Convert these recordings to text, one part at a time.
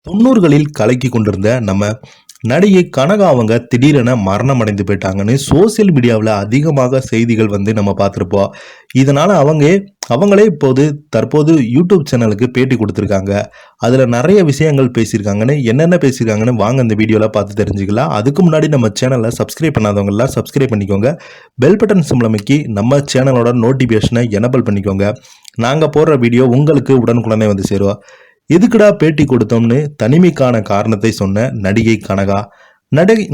90களில் கலக்கி கொண்டிருந்த நம்ம நடிகை கனகா அவங்க திடீரென மரணம் அடைந்து போயிட்டாங்கன்னு சோசியல் மீடியாவில் அதிகமாக செய்திகள் நம்ம பார்த்துருப்போம். இதனால அவங்களே தற்போது யூடியூப் சேனலுக்கு பேட்டி கொடுத்துருக்காங்க. அதில் நிறைய விஷயங்கள் பேசியிருக்காங்கன்னு என்னென்ன பேசியிருக்காங்கன்னு வாங்க இந்த வீடியோவில் பார்த்து தெரிஞ்சுக்கலாம். அதுக்கு முன்னாடி நம்ம சேனலை சப்ஸ்கிரைப் பண்ணாதவங்கலாம் சப்ஸ்கிரைப் பண்ணிக்கோங்க. பெல் பட்டன் சிம்லமைக்கி நம்ம சேனலோட நோட்டிஃபிகேஷனை எனபிள் பண்ணிக்கோங்க. நாங்கள் போடுற வீடியோ உங்களுக்கு உடனுக்குடனே வந்து சேருவோம். எதுக்குடா பேட்டி கொடுத்தோம்னு தனிமைக்கான காரணத்தை சொன்ன நடிகை கனகா.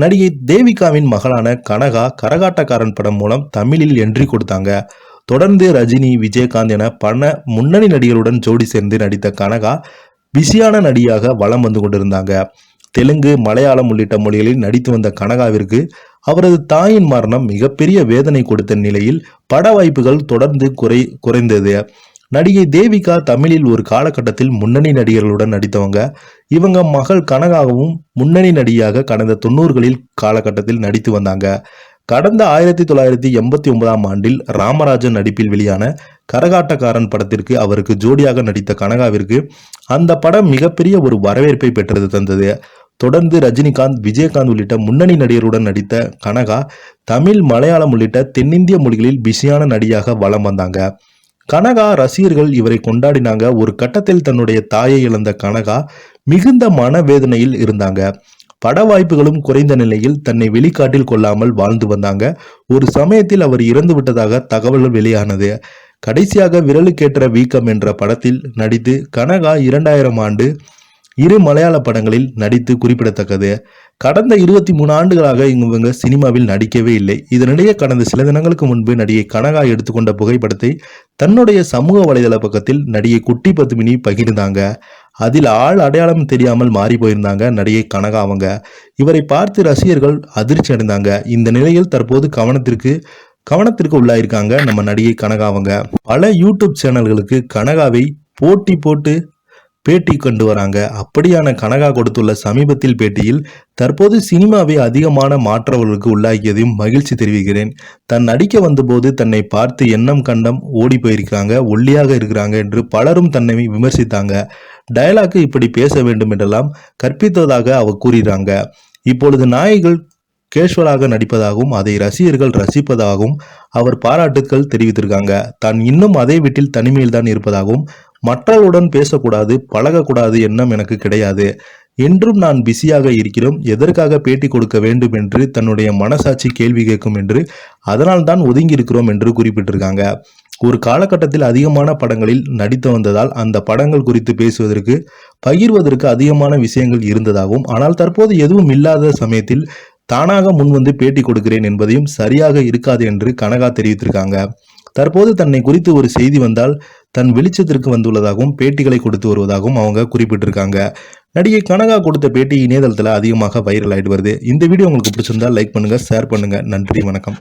நடிகை தேவிகாவின் மகளான கனகா கரகாட்டக்காரன் படம் மூலம் தமிழில் என்ட்ரி கொடுத்தாங்க. தொடர்ந்து ரஜினி, விஜயகாந்த் என பல முன்னணி நடிகருடன் ஜோடி சேர்ந்து நடித்த கனகா பிஸியான நடிகையாக வலம் வந்து கொண்டிருந்தாங்க. தெலுங்கு, மலையாளம் உள்ளிட்ட மொழிகளில் நடித்து வந்த கனகாவிற்கு அவரது தாயின் மரணம் மிகப்பெரிய வேதனை கொடுத்த நிலையில் பட வாய்ப்புகள் தொடர்ந்து குறைந்தது. நடிகை தேவிகா தமிழில் ஒரு காலகட்டத்தில் முன்னணி நடிகர்களுடன் நடித்தவங்க. இவங்க மகள் கனகாவும் முன்னணி நடிகையாக கடந்த 90களில் காலகட்டத்தில் நடித்து வந்தாங்க. கடந்த 1989ஆம் ஆண்டில் ராமராஜன் நடிப்பில் வெளியான கரகாட்டக்காரன் படத்திற்கு அவருக்கு ஜோடியாக நடித்த கனகாவிற்கு அந்த படம் மிகப்பெரிய ஒரு வரவேற்பை பெற்றது தந்தது. தொடர்ந்து ரஜினிகாந்த், விஜயகாந்த் உள்ளிட்ட முன்னணி நடிகருடன் நடித்த கனகா தமிழ், மலையாளம் உள்ளிட்ட தென்னிந்திய மொழிகளில் பிஸியான நடிகையாக வலம் வந்தாங்க. கனகா ரசிகர்கள் இவரை கொண்டாடினாங்க. ஒரு கட்டத்தில் தன்னுடைய தாயை இழந்த கனகா மிகுந்த மனவேதனையில் இருந்தாங்க. பட வாய்ப்புகளும் குறைந்த நிலையில் தன்னை வெளிக்காட்டில் கொள்ளாமல் வாழ்ந்து வந்தாங்க. ஒரு சமயத்தில் அவர் இறந்து விட்டதாக தகவல்கள் வெளியானது. கடைசியாக விரலுக்கேற்ற வீக்கம் என்ற படத்தில் நடித்து கனகா 2000ஆம் ஆண்டு 2 மலையாள படங்களில் நடித்து குறிப்பிடத்தக்கது. கடந்த 23 ஆண்டுகளாக இவங்க சினிமாவில் நடிக்கவே இல்லை. இதனிடையே கடந்த சில தினங்களுக்கு முன்பு நடிகை கனகா எடுத்துக்கொண்ட புகைப்படத்தை தன்னுடைய சமூக வலைதள பக்கத்தில் நடிகை குட்டி பத்மினி பகிர்ந்தாங்க. அதில் ஆள் அடையாளம் தெரியாமல் மாறி போயிருந்தாங்க நடிகை கனகா அவங்க. இவரை பார்த்து ரசிகர்கள் அதிர்ச்சி அடைந்தாங்க. இந்த நிலையில் தற்போது கவனத்திற்கு உள்ளாயிருக்காங்க நம்ம நடிகை கனகா அவங்க. பல யூடியூப் சேனல்களுக்கு கனகாவை போட்டி போட்டு பேட்டி கொண்டு வராங்க. அப்படியான கனகா கொடுத்துள்ள சமீபத்தில் பேட்டியில் தற்போது சினிமாவை அதிகமான மாற்றவர்களுக்கு உள்ளாக்கியதையும் மகிழ்ச்சி தெரிவிக்கிறேன். தன் நடிக்க வந்தபோது தன்னை பார்த்து எண்ணம் கண்டம் ஓடி போயிருக்காங்க, ஒல்லியாக இருக்கிறாங்க என்று பலரும் தன்னை விமர்சித்தாங்க. டயலாக்கு இப்படி பேச வேண்டும் என்றெல்லாம் கற்பித்ததாக அவர் கூறுகிறாங்க. இப்பொழுது நாயகிகள் கேஷுவலாக நடிப்பதாகவும் அதை ரசிகர்கள் ரசிப்பதாகவும் அவர் பாராட்டுக்கள் தெரிவித்திருக்காங்க. தான் இன்னும் அதே வீட்டில் தனிமையில் தான் இருப்பதாகவும் மற்றவர்களுடன் பேசக்கூடாது, பழகக்கூடாது எண்ணம் எனக்கு கிடையாது. என்றும் நான் பிஸியாக இருக்கிறோம். எதற்காக பேட்டி கொடுக்க வேண்டும் என்று தன்னுடைய மனசாட்சி கேள்வி கேட்கும் என்று அதனால் தான் ஒதுங்கி இருக்கிறோம் என்று குறிப்பிட்டிருக்காங்க. ஒரு காலகட்டத்தில் அதிகமான படங்களில் நடித்து வந்ததால் அந்த படங்கள் குறித்து பேசுவதற்கு, பகிர்வதற்கு அதிகமான விஷயங்கள் இருந்ததாகவும், ஆனால் தற்போது எதுவும் இல்லாத சமயத்தில் தானாக முன்வந்து பேட்டி கொடுக்கிறேன் என்பதையும் சரியாக இருக்காது என்று கனகா தெரிவித்திருக்காங்க. தற்போது தன்னை குறித்து ஒரு செய்தி வந்தால் தன் வெளிச்சத்திற்கு வந்துள்ளதாகவும் பேட்டிகளை கொடுத்து வருவதாகவும் அவங்க குறிப்பிட்டிருக்காங்க. நடிகை கனகா கொடுத்த பேட்டி இணையதளத்தில் அதிகமாக வைரல் ஆயிட்டு வருது. இந்த வீடியோ உங்களுக்கு பிடிச்சிருந்தா லைக் பண்ணுங்க, ஷேர் பண்ணுங்க. நன்றி, வணக்கம்.